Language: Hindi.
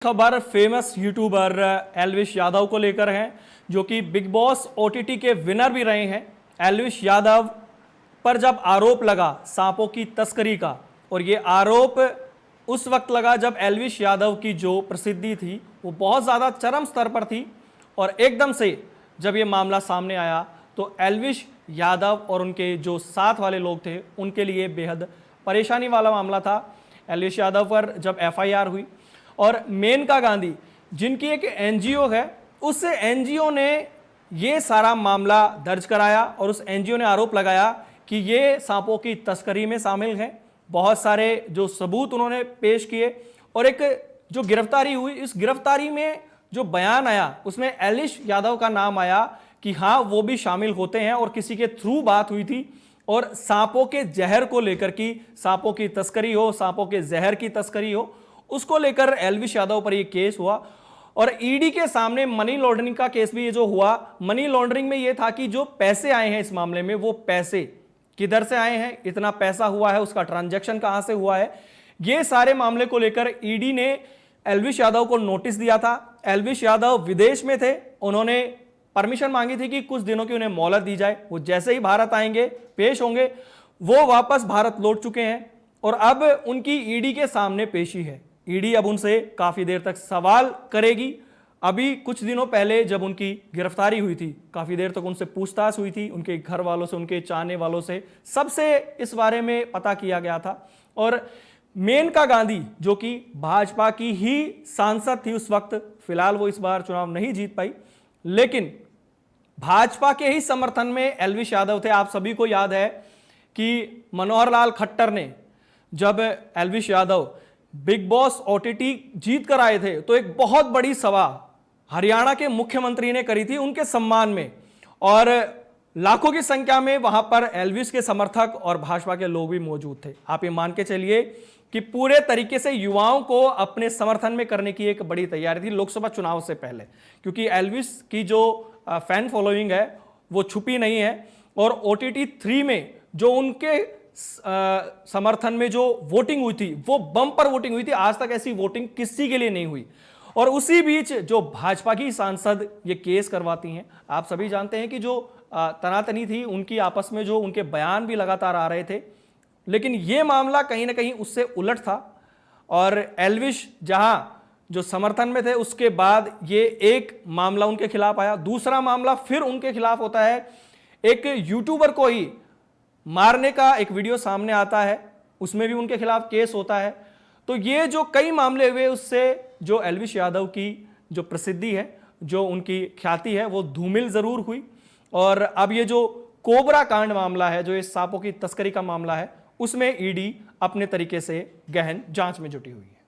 खबर फेमस यूट्यूबर एल्विश यादव को लेकर है, जो कि बिग बॉस ओटीटी के विनर भी रहे हैं। एल्विश यादव पर जब आरोप लगा सांपों की तस्करी का, और ये आरोप उस वक्त लगा जब एल्विश यादव की जो प्रसिद्धि थी वो बहुत ज़्यादा चरम स्तर पर थी, और एकदम से जब ये मामला सामने आया तो एल्विश यादव और उनके जो साथ वाले लोग थे उनके लिए बेहद परेशानी वाला मामला था। एल्विश यादव पर जब एफआईआर हुई और मेनका गांधी जिनकी एक एनजीओ है, उस एनजीओ ने ये सारा मामला दर्ज कराया और उस एनजीओ ने आरोप लगाया कि ये सांपों की तस्करी में शामिल हैं। बहुत सारे जो सबूत उन्होंने पेश किए और एक जो गिरफ्तारी हुई, इस गिरफ्तारी में जो बयान आया उसमें एल्विश यादव का नाम आया कि हाँ वो भी शामिल होते हैं और किसी के थ्रू बात हुई थी और सांपों के जहर को लेकर कि सांपों की तस्करी हो, सांपों के जहर की तस्करी हो, उसको लेकर एल्विश यादव पर ये केस हुआ। और ईडी के सामने मनी लॉन्ड्रिंग का केस भी ये जो हुआ, मनी लॉन्ड्रिंग में ये था कि जो पैसे आए हैं इस मामले में वो पैसे किधर से आए हैं, इतना पैसा हुआ है, उसका ट्रांजैक्शन कहां से हुआ है, ये सारे मामले को लेकर ईडी ने एल्विश यादव को नोटिस दिया था। एल्विश यादव विदेश में थे, उन्होंने परमिशन मांगी थी कि कुछ दिनों की उन्हें मोहलत दी जाए। वो जैसे ही भारत आएंगे, पेश होंगे, वो वापस भारत लौट चुके हैं और अब उनकी ईडी के सामने पेशी है। ईडी अब उनसे काफी देर तक सवाल करेगी। अभी कुछ दिनों पहले जब उनकी गिरफ्तारी हुई थी, काफी देर तक उनसे पूछताछ हुई थी, उनके घर वालों से, उनके चाहने वालों से, सबसे इस बारे में पता किया गया था। और मेनका गांधी जो कि भाजपा की ही सांसद थी उस वक्त, फिलहाल वो इस बार चुनाव नहीं जीत पाई, लेकिन भाजपा के ही समर्थन में एल्विश यादव थे। आप सभी को याद है कि मनोहर लाल खट्टर ने जब Elvish Yadav Bigg Boss OTT जीत कर आए थे तो एक बहुत बड़ी सभा हरियाणा के मुख्यमंत्री ने करी थी उनके सम्मान में, और लाखों की संख्या में वहां पर एल्विश के समर्थक और भाजपा के लोग भी मौजूद थे। आप ये मान के चलिए कि पूरे तरीके से युवाओं को अपने समर्थन में करने की एक बड़ी तैयारी थी लोकसभा चुनाव से पहले, क्योंकि एल्विश की जो फैन फॉलोइंग है वो छुपी नहीं है। और ओटीटी 3 में जो उनके समर्थन में जो वोटिंग हुई थी वो बम्पर वोटिंग हुई थी, आज तक ऐसी वोटिंग किसी के लिए नहीं हुई। और उसी बीच जो भाजपा की सांसद ये केस करवाती हैं, आप सभी जानते हैं कि जो तनातनी थी उनकी आपस में, जो उनके बयान भी लगातार आ रहे थे, लेकिन ये मामला कहीं ना कहीं उससे उलट था। और एल्विश जहां जो समर्थन में थे उसके बाद ये एक मामला उनके खिलाफ आया, दूसरा मामला फिर उनके खिलाफ होता है। एक यूट्यूबर को ही मारने का एक वीडियो सामने आता है, उसमें भी उनके खिलाफ केस होता है। तो ये जो कई मामले हुए उससे जो एल्विश यादव की जो प्रसिद्धि है, जो उनकी ख्याति है, वो धूमिल जरूर हुई। और अब ये जो कोबरा कांड मामला है, जो इस सांपों की तस्करी का मामला है, उसमें ईडी अपने तरीके से गहन जांच में जुटी हुई है।